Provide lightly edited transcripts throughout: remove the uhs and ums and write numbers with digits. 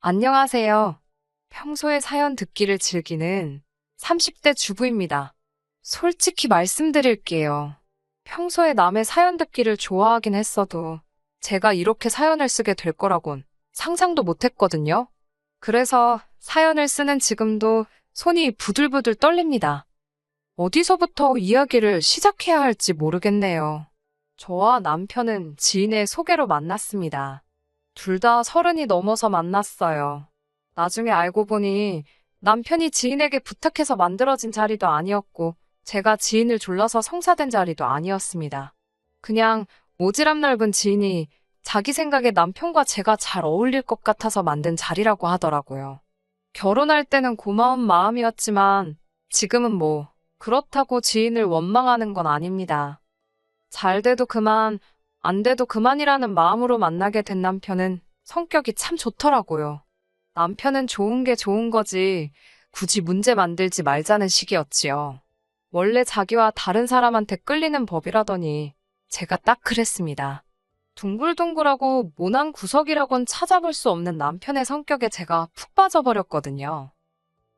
안녕하세요. 평소에 사연 듣기를 즐기는 30대 주부입니다. 솔직히 말씀드릴게요. 평소에 남의 사연 듣기를 좋아하긴 했어도 제가 이렇게 사연을 쓰게 될 거라곤 상상도 못 했거든요. 그래서 사연을 쓰는 지금도 손이 부들부들 떨립니다. 어디서부터 이야기를 시작해야 할지 모르겠네요. 저와 남편은 지인의 소개로 만났습니다. 둘 다 30이 넘어서 만났어요. 나중에 알고 보니 남편이 지인에게 부탁해서 만들어진 자리도 아니었고 제가 지인을 졸라서 성사된 자리도 아니었습니다. 그냥 오지랖 넓은 지인이 자기 생각에 남편과 제가 잘 어울릴 것 같아서 만든 자리라고 하더라고요. 결혼할 때는 고마운 마음이었지만 지금은 뭐 그렇다고 지인을 원망하는 건 아닙니다. 잘 돼도 그만, 안 돼도 그만이라는 마음으로 만나게 된 남편은 성격이 참 좋더라고요. 남편은 좋은 게 좋은 거지 굳이 문제 만들지 말자는 식이었지요. 원래 자기와 다른 사람한테 끌리는 법이라더니 제가 딱 그랬습니다. 둥글둥글하고 모난 구석이라곤 찾아볼 수 없는 남편의 성격에 제가 푹 빠져버렸거든요.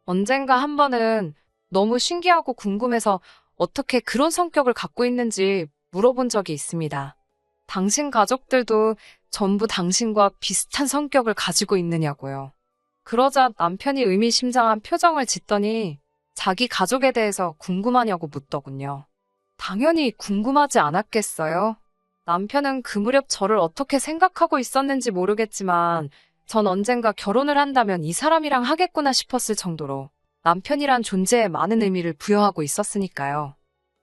언젠가 한 번은 너무 신기하고 궁금해서 어떻게 그런 성격을 갖고 있는지 물어본 적이 있습니다. 당신 가족들도 전부 당신과 비슷한 성격을 가지고 있느냐고요. 그러자 남편이 의미심장한 표정을 짓더니 자기 가족에 대해서 궁금하냐고 묻더군요. 당연히 궁금하지 않았겠어요? 남편은 그 무렵 저를 어떻게 생각하고 있었는지 모르겠지만 전 언젠가 결혼을 한다면 이 사람이랑 하겠구나 싶었을 정도로 남편이란 존재에 많은 의미를 부여하고 있었으니까요.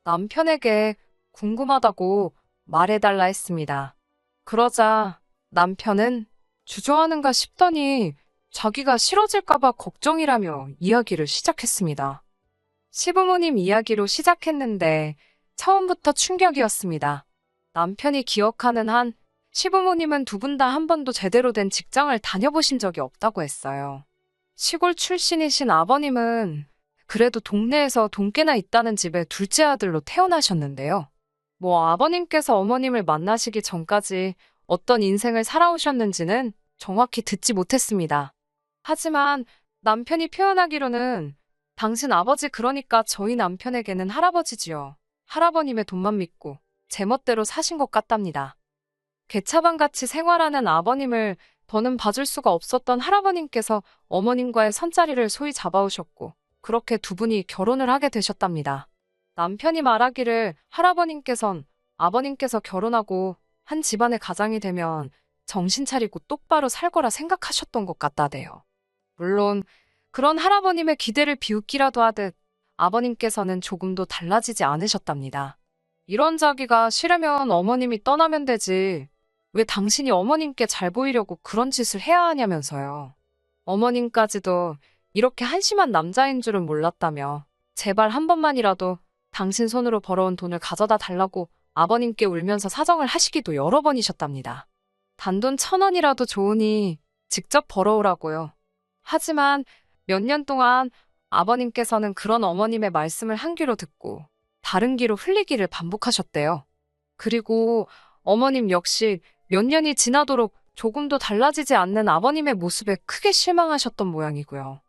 남편에게 궁금하다고 말해달라 했습니다. 그러자 남편은 주저하는가 싶더니 자기가 싫어질까봐 걱정이라며 이야기를 시작했습니다. 시부모님 이야기로 시작했는데 처음부터 충격이었습니다. 남편이 기억하는 한 시부모님은 두 분 다 한 번도 제대로 된 직장을 다녀보신 적이 없다고 했어요. 시골 출신이신 아버님은 그래도 동네에서 돈깨나 있다는 집의 둘째 아들로 태어나셨는데요. 뭐 아버님께서 어머님을 만나시기 전까지 어떤 인생을 살아오셨는지는 정확히 듣지 못했습니다. 하지만 남편이 표현하기로는 당신 아버지 그러니까 저희 남편에게는 할아버지지요. 할아버님의 돈만 믿고 제멋대로 사신 것 같답니다. 개차반같이 생활하는 아버님을 더는 봐줄 수가 없었던 할아버님께서 어머님과의 선자리를 소위 잡아오셨고 그렇게 두 분이 결혼을 하게 되셨답니다. 남편이 말하기를 할아버님께선 아버님께서 결혼하고 한 집안의 가장이 되면 정신 차리고 똑바로 살 거라 생각하셨던 것 같다대요. 물론 그런 할아버님의 기대를 비웃기라도 하듯 아버님께서는 조금도 달라지지 않으셨답니다. 이런 자기가 싫으면 어머님이 떠나면 되지. 왜 당신이 어머님께 잘 보이려고 그런 짓을 해야 하냐면서요. 어머님까지도 이렇게 한심한 남자인 줄은 몰랐다며 제발 한 번만이라도 당신 손으로 벌어온 돈을 가져다 달라고 아버님께 울면서 사정을 하시기도 여러 번이셨답니다. 단돈 1,000원이라도 좋으니 직접 벌어오라고요. 하지만 몇 년 동안 아버님께서는 그런 어머님의 말씀을 한 귀로 듣고 다른 귀로 흘리기를 반복하셨대요. 그리고 어머님 역시 몇 년이 지나도록 조금도 달라지지 않는 아버님의 모습에 크게 실망하셨던 모양이고요.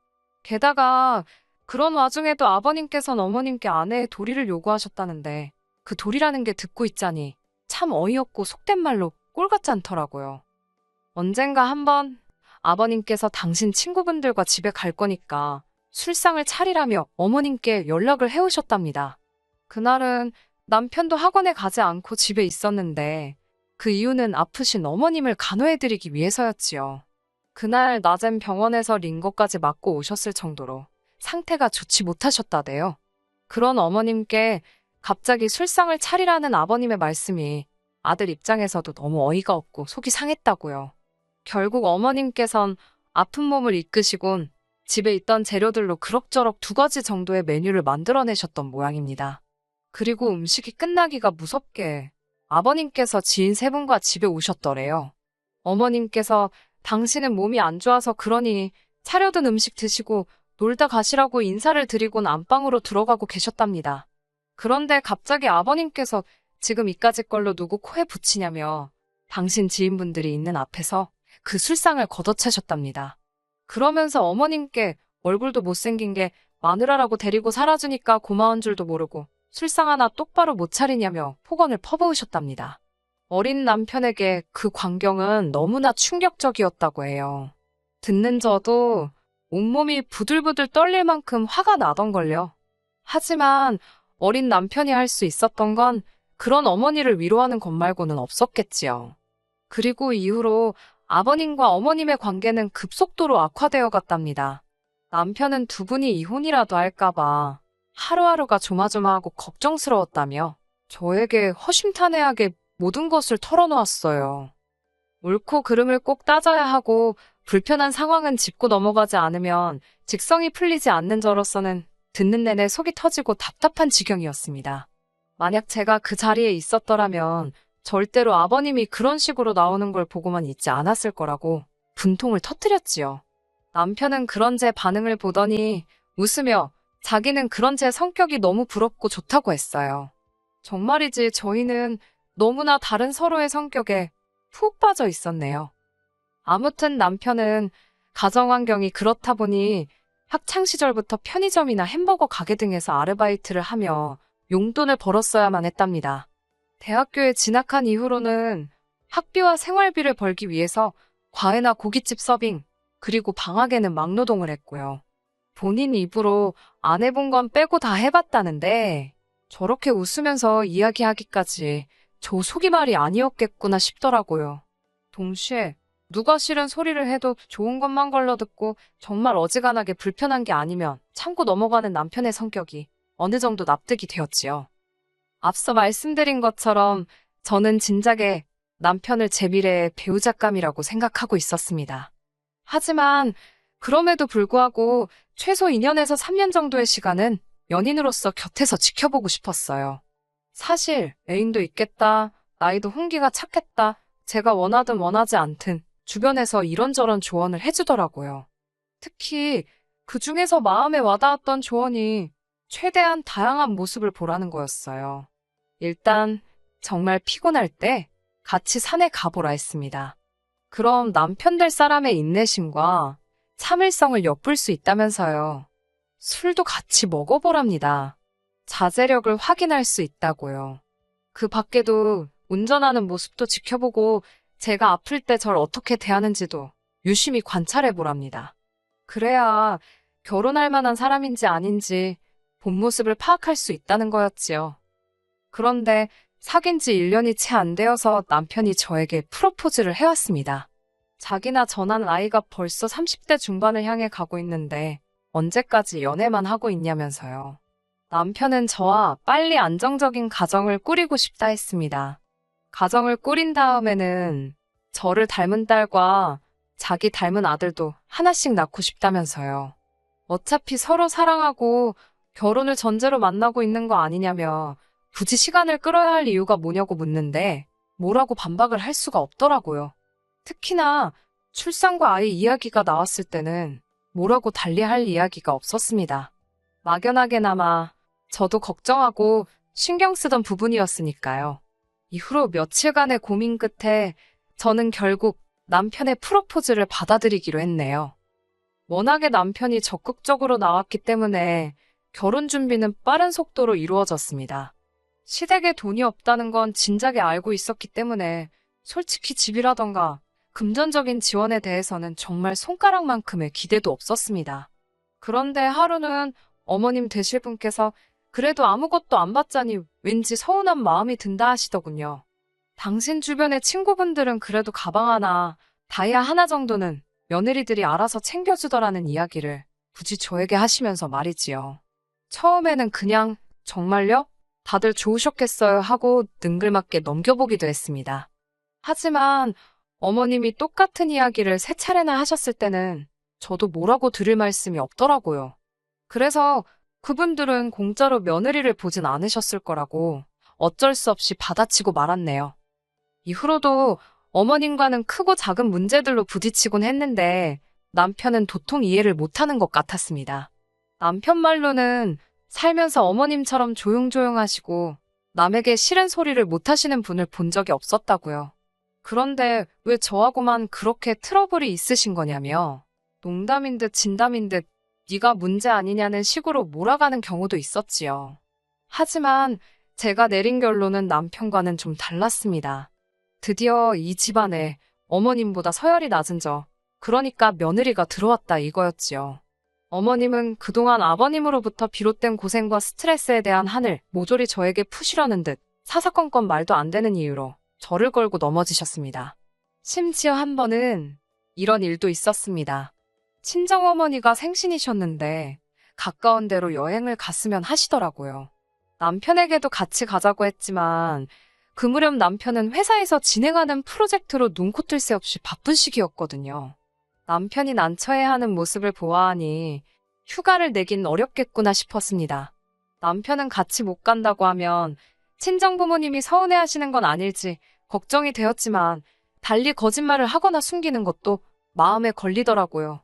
게다가 그런 와중에도 아버님께서는 어머님께 아내의 도리를 요구하셨다는데 그 도리라는 게 듣고 있자니 참 어이없고 속된 말로 꼴 같지 않더라고요. 언젠가 한번 아버님께서 당신 친구분들과 집에 갈 거니까 술상을 차리라며 어머님께 연락을 해오셨답니다. 그날은 남편도 학원에 가지 않고 집에 있었는데 그 이유는 아프신 어머님을 간호해드리기 위해서였지요. 그날 낮엔 병원에서 링거까지 맞고 오셨을 정도로 상태가 좋지 못하셨다대요. 그런 어머님께 갑자기 술상을 차리라는 아버님의 말씀이 아들 입장에서도 너무 어이가 없고 속이 상했다고요. 결국 어머님께선 아픈 몸을 이끄시곤 집에 있던 재료들로 그럭저럭 2가지 정도의 메뉴를 만들어내셨던 모양입니다. 그리고 음식이 끝나기가 무섭게 아버님께서 지인 3분과 집에 오셨더래요. 어머님께서 당신은 몸이 안 좋아서 그러니 차려둔 음식 드시고 놀다 가시라고 인사를 드리곤 안방으로 들어가고 계셨답니다. 그런데 갑자기 아버님께서 지금 이까짓 걸로 누구 코에 붙이냐며 당신 지인분들이 있는 앞에서 그 술상을 걷어차셨답니다. 그러면서 어머님께 얼굴도 못생긴 게 마누라라고 데리고 살아주니까 고마운 줄도 모르고 술상 하나 똑바로 못 차리냐며 폭언을 퍼부으셨답니다. 어린 남편에게 그 광경은 너무나 충격적이었다고 해요. 듣는 저도 온몸이 부들부들 떨릴 만큼 화가 나던걸요. 하지만 어린 남편이 할 수 있었던 건 그런 어머니를 위로하는 것 말고는 없었겠지요. 그리고 이후로 아버님과 어머님의 관계는 급속도로 악화되어 갔답니다. 남편은 두 분이 이혼이라도 할까봐 하루하루가 조마조마하고 걱정스러웠다며 저에게 허심탄회하게 모든 것을 털어놓았어요. 옳고 그름을 꼭 따져야 하고 불편한 상황은 짚고 넘어가지 않으면 직성이 풀리지 않는 저로서는 듣는 내내 속이 터지고 답답한 지경이었습니다. 만약 제가 그 자리에 있었더라면 절대로 아버님이 그런 식으로 나오는 걸 보고만 있지 않았을 거라고 분통을 터뜨렸지요. 남편은 그런 제 반응을 보더니 웃으며 자기는 그런 제 성격이 너무 부럽고 좋다고 했어요. 정말이지 저희는 너무나 다른 서로의 성격에 푹 빠져 있었네요. 아무튼 남편은 가정 환경이 그렇다 보니 학창 시절부터 편의점이나 햄버거 가게 등에서 아르바이트를 하며 용돈을 벌었어야만 했답니다. 대학교에 진학한 이후로는 학비와 생활비를 벌기 위해서 과외나 고깃집 서빙, 그리고 방학에는 막노동을 했고요. 본인 입으로 안 해본 건 빼고 다 해봤다는데 저렇게 웃으면서 이야기하기까지 저 속이 말이 아니었겠구나 싶더라고요. 동시에 누가 싫은 소리를 해도 좋은 것만 걸러듣고 정말 어지간하게 불편한 게 아니면 참고 넘어가는 남편의 성격이 어느 정도 납득이 되었지요. 앞서 말씀드린 것처럼 저는 진작에 남편을 제 미래의 배우자감이라고 생각하고 있었습니다. 하지만 그럼에도 불구하고 최소 2년에서 3년 정도의 시간은 연인으로서 곁에서 지켜보고 싶었어요. 사실 애인도 있겠다, 나이도 홍기가 찼겠다, 제가 원하든 원하지 않든 주변에서 이런저런 조언을 해주더라고요. 특히 그 중에서 마음에 와닿았던 조언이 최대한 다양한 모습을 보라는 거였어요. 일단 정말 피곤할 때 같이 산에 가보라 했습니다. 그럼 남편 될 사람의 인내심과 참을성을 엿볼 수 있다면서요. 술도 같이 먹어보랍니다. 자제력을 확인할 수 있다고요. 그 밖에도 운전하는 모습도 지켜보고 제가 아플 때 절 어떻게 대하는지도 유심히 관찰해보랍니다. 그래야 결혼할 만한 사람인지 아닌지 본 모습을 파악할 수 있다는 거였지요. 그런데 사귄 지 1년이 채 안 되어서 남편이 저에게 프로포즈를 해왔습니다. 자기나 저나 나이가 벌써 30대 중반을 향해 가고 있는데 언제까지 연애만 하고 있냐면서요. 남편은 저와 빨리 안정적인 가정을 꾸리고 싶다 했습니다. 가정을 꾸린 다음에는 저를 닮은 딸과 자기 닮은 아들도 하나씩 낳고 싶다면서요. 어차피 서로 사랑하고 결혼을 전제로 만나고 있는 거 아니냐며 굳이 시간을 끌어야 할 이유가 뭐냐고 묻는데 뭐라고 반박을 할 수가 없더라고요. 특히나 출산과 아이 이야기가 나왔을 때는 뭐라고 달리할 이야기가 없었습니다. 막연하게나마 저도 걱정하고 신경 쓰던 부분이었으니까요. 이후로 며칠간의 고민 끝에 저는 결국 남편의 프로포즈를 받아들이기로 했네요. 워낙에 남편이 적극적으로 나왔기 때문에 결혼 준비는 빠른 속도로 이루어졌습니다. 시댁에 돈이 없다는 건 진작에 알고 있었기 때문에 솔직히 집이라던가 금전적인 지원에 대해서는 정말 손가락만큼의 기대도 없었습니다. 그런데 하루는 어머님 되실 분께서 그래도 아무것도 안 받자니 왠지 서운한 마음이 든다 하시더군요. 당신 주변의 친구분들은 그래도 가방 하나, 다이아 하나 정도는 며느리들이 알아서 챙겨주더라는 이야기를 굳이 저에게 하시면서 말이지요. 처음에는 그냥 정말요? 다들 좋으셨겠어요 하고 능글맞게 넘겨보기도 했습니다. 하지만 어머님이 똑같은 이야기를 3차례나 하셨을 때는 저도 뭐라고 들을 말씀이 없더라고요. 그래서 그분들은 공짜로 며느리를 보진 않으셨을 거라고 어쩔 수 없이 받아치고 말았네요. 이후로도 어머님과는 크고 작은 문제들로 부딪히곤 했는데 남편은 도통 이해를 못하는 것 같았습니다. 남편 말로는 살면서 어머님처럼 조용조용하시고 남에게 싫은 소리를 못하시는 분을 본 적이 없었다고요. 그런데 왜 저하고만 그렇게 트러블이 있으신 거냐며 농담인 듯 진담인 듯 네가 문제 아니냐는 식으로 몰아가는 경우도 있었지요. 하지만 제가 내린 결론은 남편과는 좀 달랐습니다. 드디어 이 집안에 어머님보다 서열이 낮은 그러니까 며느리가 들어왔다 이거였지요. 어머님은 그동안 아버님으로부터 비롯된 고생과 스트레스에 대한 한을 모조리 저에게 푸시려는 듯 사사건건 말도 안 되는 이유로 저를 걸고 넘어지셨습니다. 심지어 한 번은 이런 일도 있었습니다. 친정어머니가 생신이셨는데 가까운 데로 여행을 갔으면 하시더라고요. 남편에게도 같이 가자고 했지만 그 무렵 남편은 회사에서 진행하는 프로젝트로 눈코 뜰 새 없이 바쁜 시기였거든요. 남편이 난처해하는 모습을 보아하니 휴가를 내긴 어렵겠구나 싶었습니다. 남편은 같이 못 간다고 하면 친정부모님이 서운해하시는 건 아닐지 걱정이 되었지만 달리 거짓말을 하거나 숨기는 것도 마음에 걸리더라고요.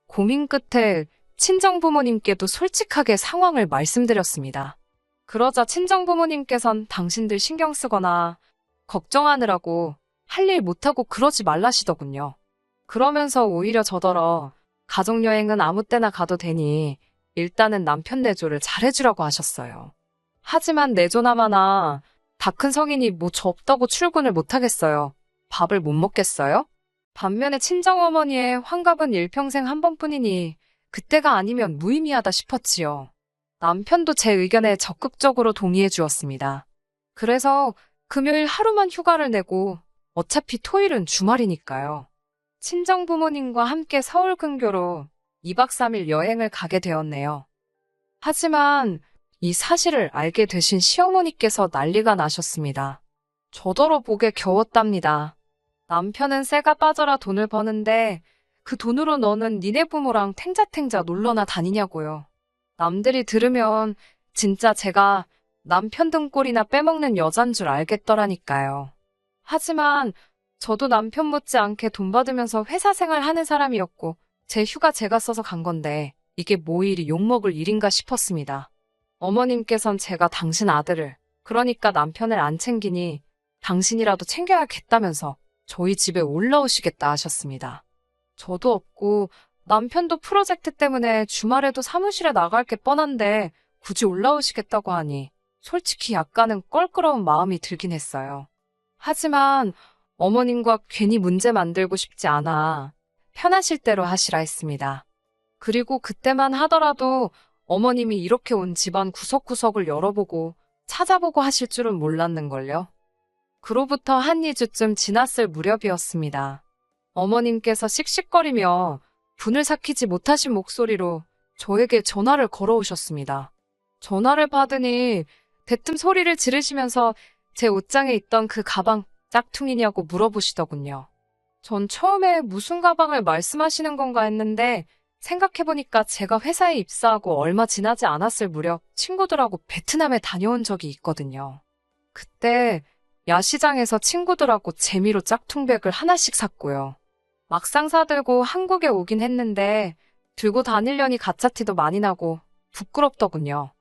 고민 끝에 친정부모님께도 솔직하게 상황을 말씀드렸습니다. 그러자 친정부모님께선 당신들 신경 쓰거나 걱정하느라고 할 일 못하고 그러지 말라시더군요. 그러면서 오히려 저더러 가족여행은 아무 때나 가도 되니 일단은 남편 내조를 잘해주라고 하셨어요. 하지만 내조나마나 다 큰 성인이 뭐 저 없다고 출근을 못하겠어요. 밥을 못 먹겠어요? 반면에 친정어머니의 환갑은 일평생 한 번뿐이니 그때가 아니면 무의미하다 싶었지요. 남편도 제 의견에 적극적으로 동의해 주었습니다. 그래서 금요일 하루만 휴가를 내고 어차피 토요일은 주말이니까요. 친정부모님과 함께 서울 근교로 2박 3일 여행을 가게 되었네요. 하지만 이 사실을 알게 되신 시어머니께서 난리가 나셨습니다. 저더러 보게 겨웠답니다. 남편은 쇠가 빠져라 돈을 버는데 그 돈으로 너는 니네 부모랑 탱자탱자 놀러나 다니냐고요. 남들이 들으면 진짜 제가 남편 등골이나 빼먹는 여잔 줄 알겠더라니까요. 하지만 저도 남편 못지않게 돈 받으면서 회사 생활 하는 사람이었고 제 휴가 제가 써서 간 건데 이게 뭐 이리 욕먹을 일인가 싶었습니다. 어머님께선 제가 당신 아들을, 그러니까 남편을 안 챙기니 당신이라도 챙겨야겠다면서 저희 집에 올라오시겠다 하셨습니다. 저도 없고 남편도 프로젝트 때문에 주말에도 사무실에 나갈 게 뻔한데 굳이 올라오시겠다고 하니 솔직히 약간은 껄끄러운 마음이 들긴 했어요. 하지만 어머님과 괜히 문제 만들고 싶지 않아 편하실 대로 하시라 했습니다. 그리고 그때만 하더라도 어머님이 이렇게 온 집안 구석구석을 열어보고 찾아보고 하실 줄은 몰랐는걸요. 그로부터 한 2주쯤 지났을 무렵이었습니다. 어머님께서 씩씩거리며 분을 삭히지 못하신 목소리로 저에게 전화를 걸어오셨습니다. 전화를 받으니 대뜸 소리를 지르시면서 제 옷장에 있던 그 가방 짝퉁이냐고 물어보시더군요. 전 처음에 무슨 가방을 말씀하시는 건가 했는데 생각해보니까 제가 회사에 입사하고 얼마 지나지 않았을 무렵 친구들하고 베트남에 다녀온 적이 있거든요. 그때 야시장에서 친구들하고 재미로 짝퉁백을 하나씩 샀고요. 막상 사들고 한국에 오긴 했는데 들고 다니려니 가짜 티도 많이 나고 부끄럽더군요.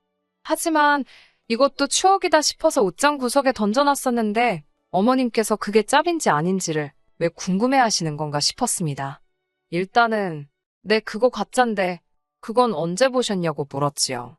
하지만 이것도 추억이다 싶어서 옷장 구석에 던져놨었는데 어머님께서 그게 짭인지 아닌지를 왜 궁금해하시는 건가 싶었습니다. 일단은 네, 그거 가짠데 그건 언제 보셨냐고 물었지요.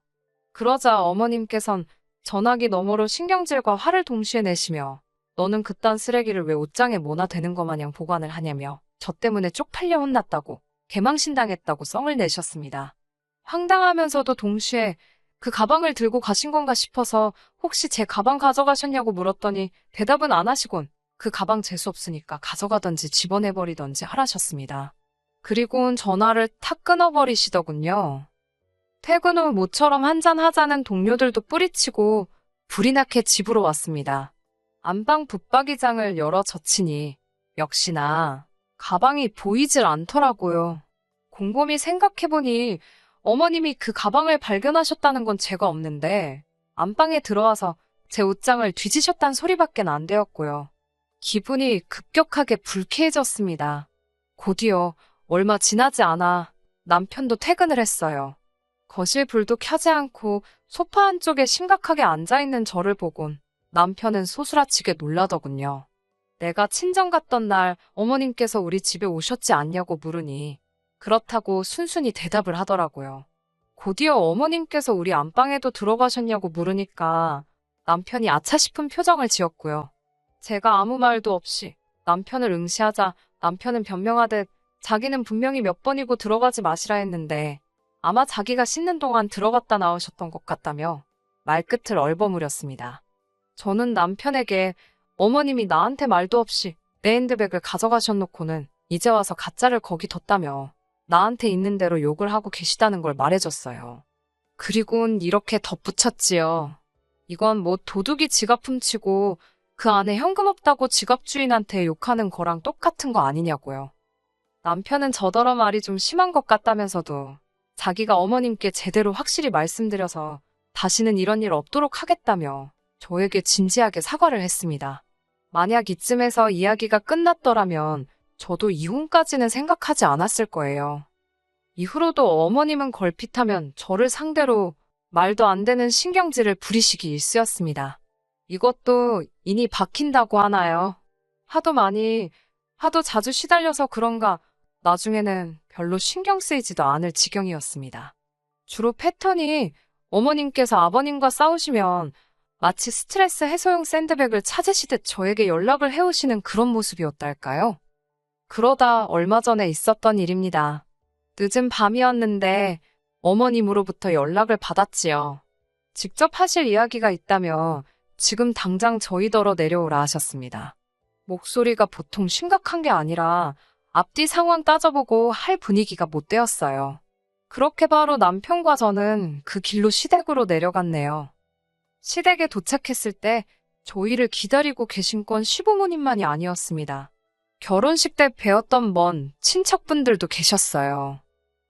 그러자 어머님께선 전화기 너머로 신경질과 화를 동시에 내시며 너는 그딴 쓰레기를 왜 옷장에 모나 되는 것 마냥 보관을 하냐며 저 때문에 쪽팔려 혼났다고 개망신당했다고 썽을 내셨습니다. 황당하면서도 동시에 그 가방을 들고 가신 건가 싶어서 혹시 제 가방 가져가셨냐고 물었더니 대답은 안 하시곤 그 가방 재수 없으니까 가져가던지 집어내버리던지 하라셨습니다. 그리고는 전화를 탁 끊어버리시더군요. 퇴근 후 모처럼 한잔 하자는 동료들도 뿌리치고 불이 나게 집으로 왔습니다. 안방 붙박이장을 열어 젖히니 역시나 가방이 보이질 않더라고요. 곰곰이 생각해보니 어머님이 그 가방을 발견하셨다는 건 죄가 없는데 안방에 들어와서 제 옷장을 뒤지셨단 소리밖엔 안 되었고요. 기분이 급격하게 불쾌해졌습니다. 곧이어 얼마 지나지 않아 남편도 퇴근을 했어요. 거실 불도 켜지 않고 소파 한쪽에 심각하게 앉아있는 저를 보곤 남편은 소스라치게 놀라더군요. 내가 친정 갔던 날 어머님께서 우리 집에 오셨지 않냐고 물으니 그렇다고 순순히 대답을 하더라고요. 곧이어 어머님께서 우리 안방에도 들어가셨냐고 물으니까 남편이 아차 싶은 표정을 지었고요. 제가 아무 말도 없이 남편을 응시하자 남편은 변명하듯 자기는 분명히 몇 번이고 들어가지 마시라 했는데 아마 자기가 씻는 동안 들어갔다 나오셨던 것 같다며 말끝을 얼버무렸습니다. 저는 남편에게 어머님이 나한테 말도 없이 내 핸드백을 가져가셨놓고는 이제 와서 가짜를 거기 뒀다며 나한테 있는 대로 욕을 하고 계시다는 걸 말해줬어요. 그리곤 이렇게 덧붙였지요. 이건 뭐 도둑이 지갑 훔치고 그 안에 현금 없다고 지갑 주인한테 욕하는 거랑 똑같은 거 아니냐고요. 남편은 저더러 말이 좀 심한 것 같다면서도 자기가 어머님께 제대로 확실히 말씀드려서 다시는 이런 일 없도록 하겠다며 저에게 진지하게 사과를 했습니다. 만약 이쯤에서 이야기가 끝났더라면 저도 이혼까지는 생각하지 않았을 거예요. 이후로도 어머님은 걸핏하면 저를 상대로 말도 안 되는 신경질을 부리시기 일쑤였습니다. 이것도 인이 박힌다고 하나요? 하도 자주 시달려서 그런가 나중에는 별로 신경 쓰이지도 않을 지경이었습니다. 주로 패턴이 어머님께서 아버님과 싸우시면 마치 스트레스 해소용 샌드백을 찾으시듯 저에게 연락을 해오시는 그런 모습이었달까요? 그러다 얼마 전에 있었던 일입니다. 늦은 밤이었는데 어머님으로부터 연락을 받았지요. 직접 하실 이야기가 있다며 지금 당장 저희더러 내려오라 하셨습니다. 목소리가 보통 심각한 게 아니라 앞뒤 상황 따져보고 할 분위기가 못 되었어요. 그렇게 바로 남편과 저는 그 길로 시댁으로 내려갔네요. 시댁에 도착했을 때 저희를 기다리고 계신 건 시부모님만이 아니었습니다. 결혼식 때 뵈었던 먼 친척분들도 계셨어요.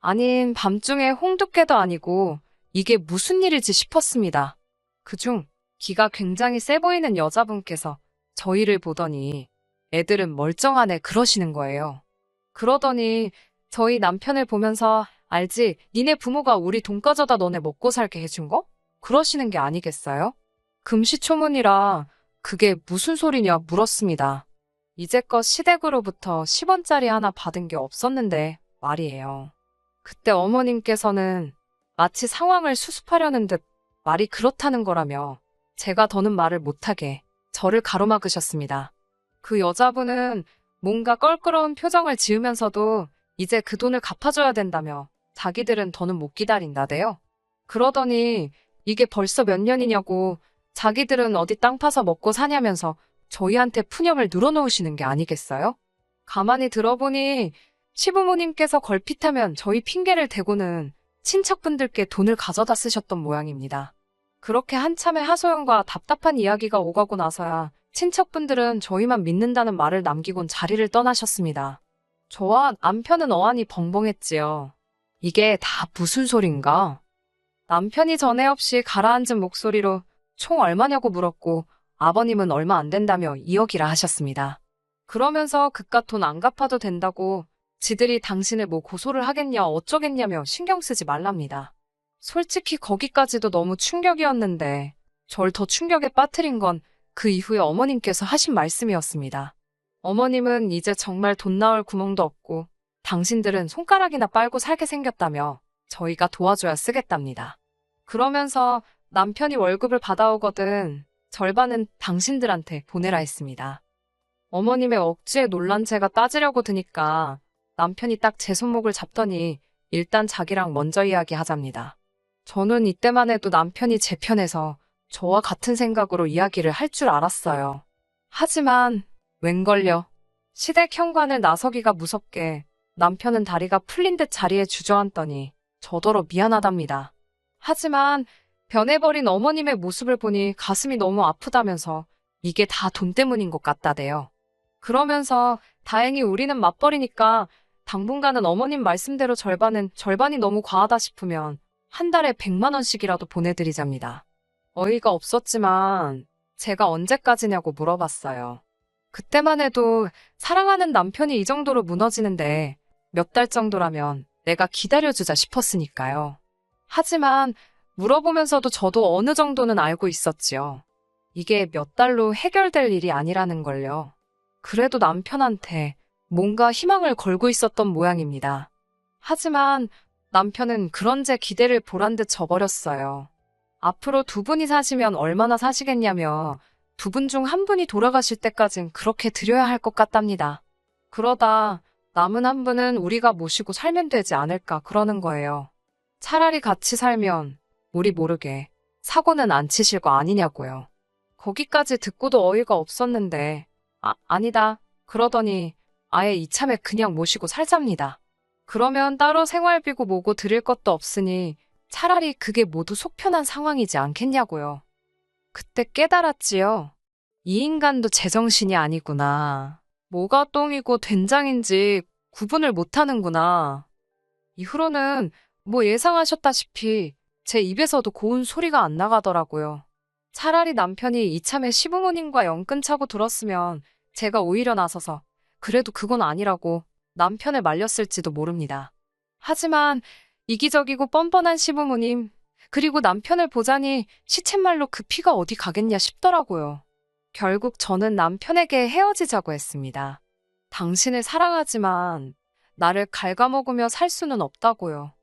아닌 밤중에 홍두깨도 아니고 이게 무슨 일일지 싶었습니다. 그중 기가 굉장히 세 보이는 여자분께서 저희를 보더니 애들은 멀쩡하네 그러시는 거예요. 그러더니 저희 남편을 보면서 알지? 니네 부모가 우리 돈 가져다 너네 먹고 살게 해준 거? 그러시는 게 아니겠어요? 금시초문이라 그게 무슨 소리냐 물었습니다. 이제껏 시댁으로부터 10원짜리 하나 받은 게 없었는데 말이에요. 그때 어머님께서는 마치 상황을 수습하려는 듯 말이 그렇다는 거라며 제가 더는 말을 못하게 저를 가로막으셨습니다. 그 여자분은 뭔가 껄끄러운 표정을 지으면서도 이제 그 돈을 갚아줘야 된다며 자기들은 더는 못 기다린다대요. 그러더니 이게 벌써 몇 년이냐고 자기들은 어디 땅 파서 먹고 사냐면서 저희한테 푸념을 늘어놓으시는 게 아니겠어요? 가만히 들어보니 시부모님께서 걸핏하면 저희 핑계를 대고는 친척분들께 돈을 가져다 쓰셨던 모양입니다. 그렇게 한참의 하소연과 답답한 이야기가 오가고 나서야 친척분들은 저희만 믿는다는 말을 남기곤 자리를 떠나셨습니다. 저와 남편은 어안이 벙벙했지요. 이게 다 무슨 소린가? 남편이 전에 없이 가라앉은 목소리로 총 얼마냐고 물었고 아버님은 얼마 안 된다며 2억이라 하셨습니다. 그러면서 그깟 돈 안 갚아도 된다고 지들이 당신을 뭐 고소를 하겠냐 어쩌겠냐며 신경 쓰지 말랍니다. 솔직히 거기까지도 너무 충격이었는데 절 더 충격에 빠뜨린 건 그 이후에 어머님께서 하신 말씀이었습니다. 어머님은 이제 정말 돈 나올 구멍도 없고 당신들은 손가락이나 빨고 살게 생겼다며 저희가 도와줘야 쓰겠답니다. 그러면서 남편이 월급을 받아오거든 절반은 당신들한테 보내라 했습니다. 어머님의 억지에 놀란 제가 따지려고 드니까 남편이 딱 제 손목을 잡더니 일단 자기랑 먼저 이야기하잡니다. 저는 이때만 해도 남편이 제 편에서 저와 같은 생각으로 이야기를 할 줄 알았어요. 하지만 웬걸요. 시댁 현관을 나서기가 무섭게 남편은 다리가 풀린 듯 자리에 주저앉더니 저더러 미안하답니다. 하지만 변해버린 어머님의 모습을 보니 가슴이 너무 아프다면서 이게 다 돈 때문인 것 같다대요. 그러면서 다행히 우리는 맞벌이니까 당분간은 어머님 말씀대로 절반이 너무 과하다 싶으면 한 달에 100만 원씩이라도 보내드리잡니다. 어이가 없었지만 제가 언제까지냐고 물어봤어요. 그때만 해도 사랑하는 남편이 이 정도로 무너지는데 몇 달 정도라면 내가 기다려주자 싶었으니까요. 하지만 물어보면서도 저도 어느 정도는 알고 있었지요. 이게 몇 달로 해결될 일이 아니라는 걸요. 그래도 남편한테 뭔가 희망을 걸고 있었던 모양입니다. 하지만 남편은 그런 제 기대를 보란 듯 져버렸어요. 앞으로 두 분이 사시면 얼마나 사시겠냐며 두 분 중 한 분이 돌아가실 때까진 그렇게 드려야 할 것 같답니다. 그러다 남은 한 분은 우리가 모시고 살면 되지 않을까 그러는 거예요. 차라리 같이 살면 우리 모르게 사고는 안 치실 거 아니냐고요. 거기까지 듣고도 어이가 없었는데 아니다 그러더니 아예 이참에 그냥 모시고 살잡니다. 그러면 따로 생활비고 뭐고 드릴 것도 없으니 차라리 그게 모두 속 편한 상황이지 않겠냐고요. 그때 깨달았지요. 이 인간도 제정신이 아니구나. 뭐가 똥이고 된장인지 구분을 못하는구나. 이후로는 뭐 예상하셨다시피 제 입에서도 고운 소리가 안 나가더라고요. 차라리 남편이 이참에 시부모님과 영 끊자고 들었으면 제가 오히려 나서서 그래도 그건 아니라고 남편을 말렸을지도 모릅니다. 하지만 이기적이고 뻔뻔한 시부모님, 그리고 남편을 보자니 시쳇말로 그 피가 어디 가겠냐 싶더라고요. 결국 저는 남편에게 헤어지자고 했습니다. 당신을 사랑하지만 나를 갉아먹으며 살 수는 없다고요.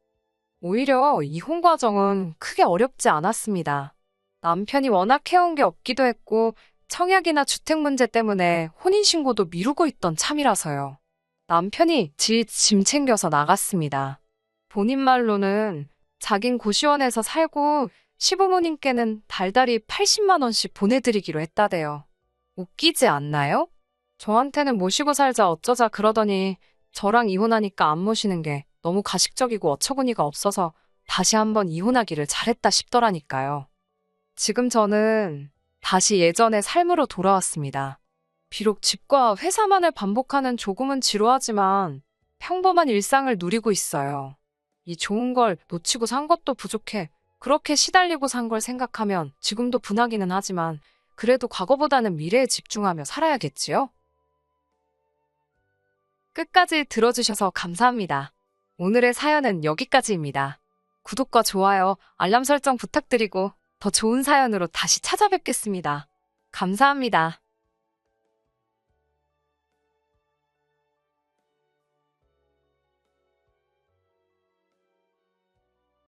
오히려 이혼 과정은 크게 어렵지 않았습니다. 남편이 워낙 해온 게 없기도 했고 청약이나 주택 문제 때문에 혼인신고도 미루고 있던 참이라서요. 남편이 짐 챙겨서 나갔습니다. 본인 말로는 자긴 고시원에서 살고 시부모님께는 달달이 80만 원씩 보내드리기로 했다대요. 웃기지 않나요? 저한테는 모시고 살자 어쩌자 그러더니 저랑 이혼하니까 안 모시는 게 너무 가식적이고 어처구니가 없어서 다시 한번 이혼하기를 잘했다 싶더라니까요. 지금 저는 다시 예전의 삶으로 돌아왔습니다. 비록 집과 회사만을 반복하는 조금은 지루하지만 평범한 일상을 누리고 있어요. 이 좋은 걸 놓치고 산 것도 부족해. 그렇게 시달리고 산 걸 생각하면 지금도 분하기는 하지만 그래도 과거보다는 미래에 집중하며 살아야겠지요? 끝까지 들어주셔서 감사합니다. 오늘의 사연은 여기까지입니다. 구독과 좋아요, 알람 설정 부탁드리고 더 좋은 사연으로 다시 찾아뵙겠습니다. 감사합니다.